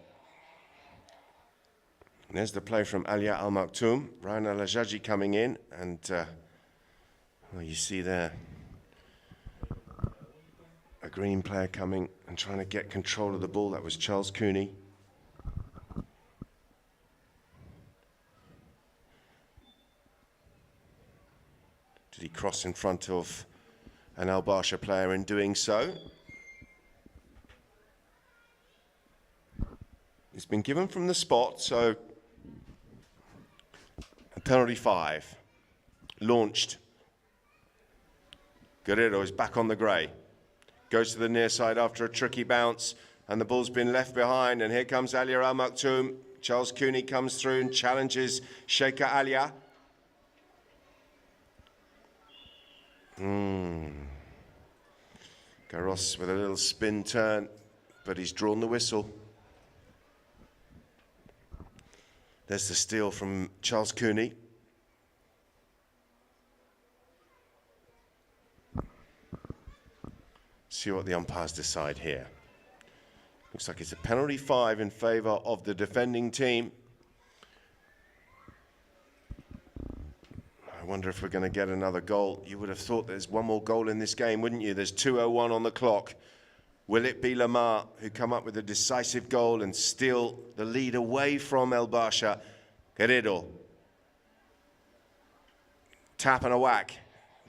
And there's the play from Alia Al Maktoum. Ryan Al Ajaji coming in, and well, you see there a green player coming and trying to get control of the ball. That was Charles Cooney. Did he cross in front of an Al Basha player in doing so? It's been given from the spot, so a penalty 5. Launched. Guerrero is back on the grey. Goes to the near side after a tricky bounce, and the ball's been left behind, and here comes Alia Al Maktoum. Charles Cooney comes through and challenges Sheikha Alia. Garros with a little spin turn, but he's drawn the whistle. There's the steal from Charles Cooney. See what the umpires decide here. Looks like it's a penalty 5 in favour of the defending team. I wonder if we're going to get another goal. You would have thought there's one more goal in this game, wouldn't you? There's 2:01 on the clock. Will it be Lamar who come up with a decisive goal and steal the lead away from El Basha? Guerrero. Tap and a whack.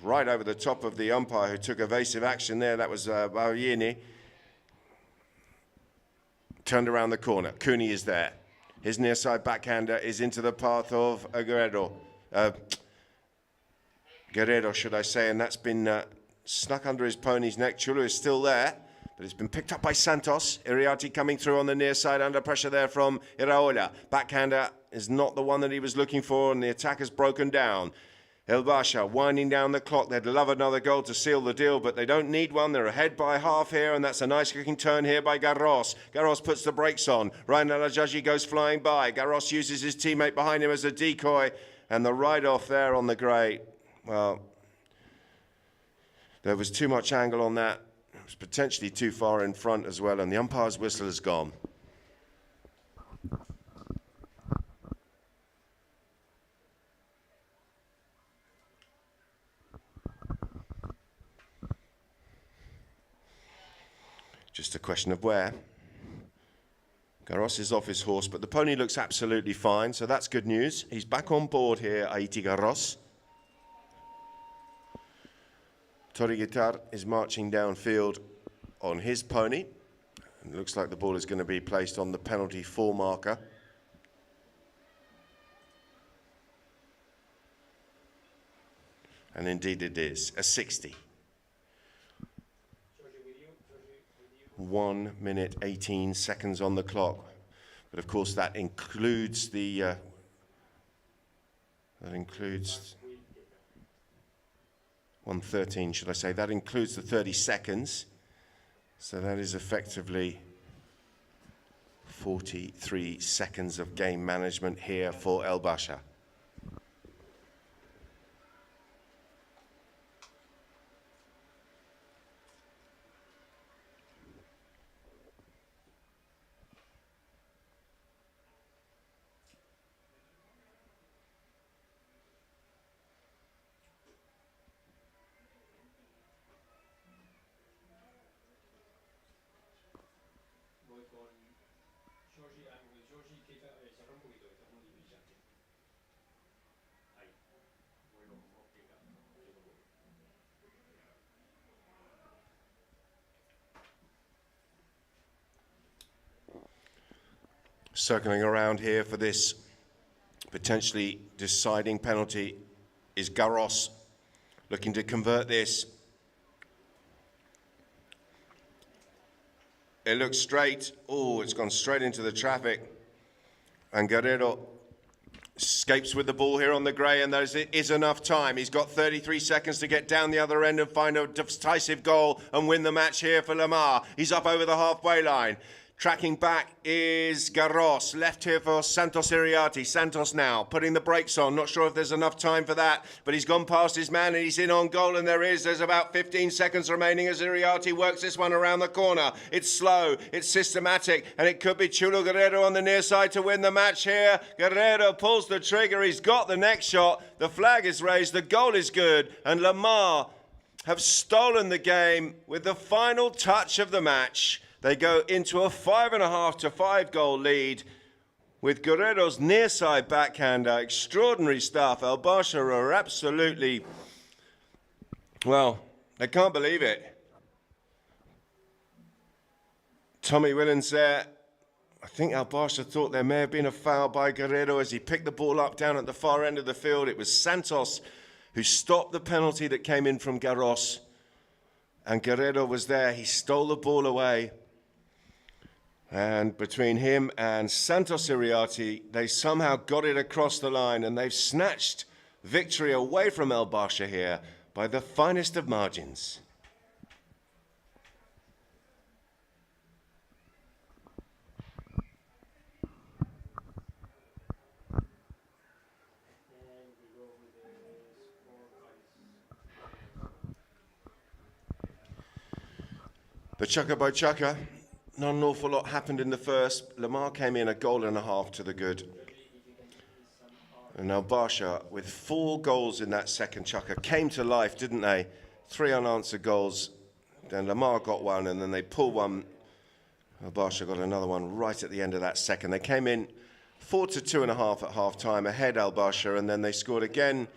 Right over the top of the umpire who took evasive action there. That was Bavieni. Turned around the corner. Cooney is there. His near side backhander is into the path of Guerrero. Guerrero, should I say, and that's been snuck under his pony's neck. Chulo is still there, but it's been picked up by Santos. Iriarty coming through on the near side, under pressure there from Iraola. Backhander is not the one that he was looking for, and the attack has broken down. El Basha winding down the clock. They'd love another goal to seal the deal, but they don't need one. They're ahead by half here, and that's a nice kicking turn here by Garros. Garros puts the brakes on. Ryan Al Ajaji goes flying by. Garros uses his teammate behind him as a decoy, and the ride-off there on the grey. Well, there was too much angle on that. It was potentially too far in front as well, and the umpire's whistle has gone. Just a question of where. Garros is off his horse, but the pony looks absolutely fine, so that's good news. He's back on board here, Aiti Garros. Tori Guitar is marching downfield on his pony. It looks like the ball is going to be placed on the penalty 4 marker. And indeed it is, a 60. 1 minute 18 seconds on the clock. But of course that includes the 1:13, should I say. That includes the 30 seconds. So that is effectively 43 seconds of game management here for El Basha. Voy con Georgie, with Georgie, que cerró un poquito, que está muy brillante. Ahí, voy con Kika. Circling around here for this potentially deciding penalty is Garros, looking to convert this. It looks straight. Oh, it's gone straight into the traffic. And Guerrero escapes with the ball here on the grey, and there is enough time. He's got 33 seconds to get down the other end and find a decisive goal and win the match here for Lamar. He's up over the halfway line. Tracking back is Garros, left here for Santos Iriarte. Santos now putting the brakes on. Not sure if there's enough time for that, but he's gone past his man and he's in on goal, and there's about 15 seconds remaining as Iriarte works this one around the corner. It's slow, it's systematic, and it could be Chulo Guerrero on the near side to win the match here. Guerrero pulls the trigger, he's got the next shot, the flag is raised, the goal is good, and Lamar have stolen the game with the final touch of the match. They go into a 5.5 to 5 goal lead with Guerrero's near side backhander. Extraordinary stuff. El Basha are absolutely, well, they can't believe it. Tommy Willens there. I think El Basha thought there may have been a foul by Guerrero as he picked the ball up down at the far end of the field. It was Santos who stopped the penalty that came in from Garros. And Guerrero was there. He stole the ball away. And between him and Santos Iriarte, they somehow got it across the line, and they've snatched victory away from El Basha here by the finest of margins. But chukka by chukka, not an awful lot happened in the first. Lamar came in a goal and a half to the good. And El Basha, with 4 goals in that second chukka, came to life, didn't they? 3 unanswered goals. Then Lamar got one, and then they pulled one. El Basha got another one right at the end of that second. They came in 4 to 2.5 at half-time, ahead El Basha, and then they scored again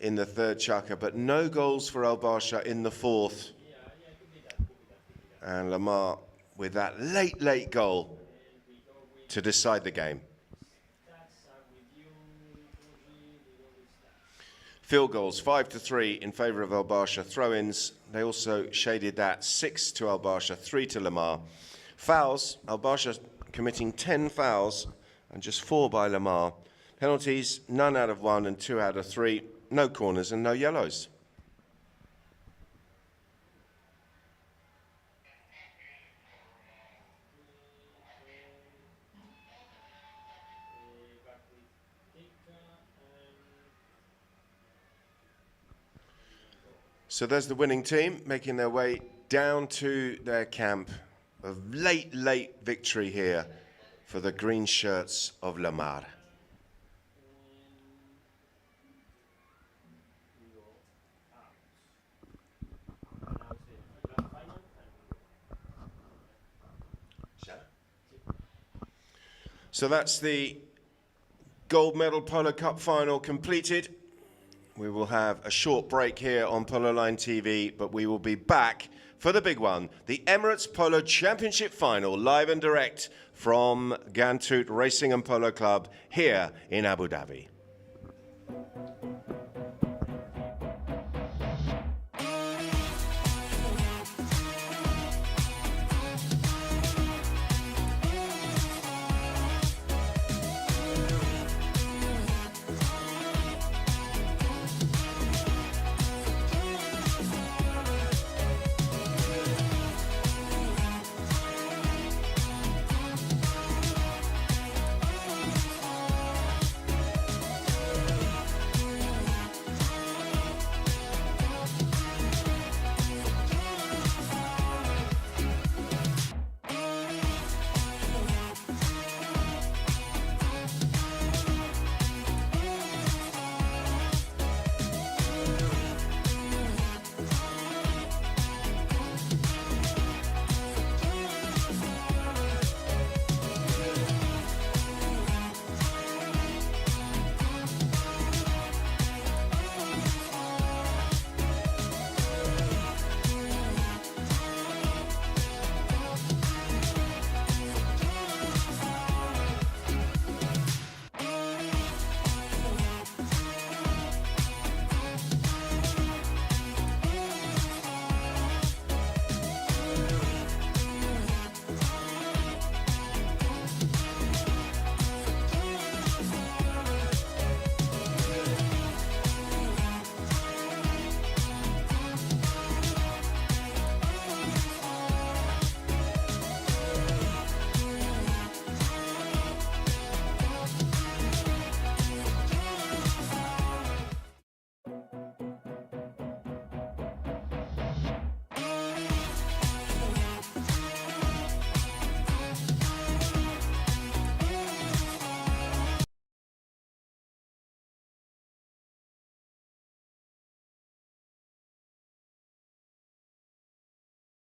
in the third chukka, but no goals for El Basha in the fourth. And Lamar with that late goal to decide the game. Field goals, 5 to 3 in favour of El Basha. Throw-ins, they also shaded that, 6 to El Basha, 3 to Lamar. Fouls, El Basha committing 10 fouls and just 4 by Lamar. Penalties, none out of 1 and 2 out of 3. No corners and no yellows. So there's the winning team making their way down to their camp. A late victory here for the green shirts of Lamar. So that's the gold medal Polo Cup final completed. We will have a short break here on Polo Line TV, but we will be back for the big one, the Emirates Polo Championship Final, live and direct from Ghantoot Racing and Polo Club here in Abu Dhabi.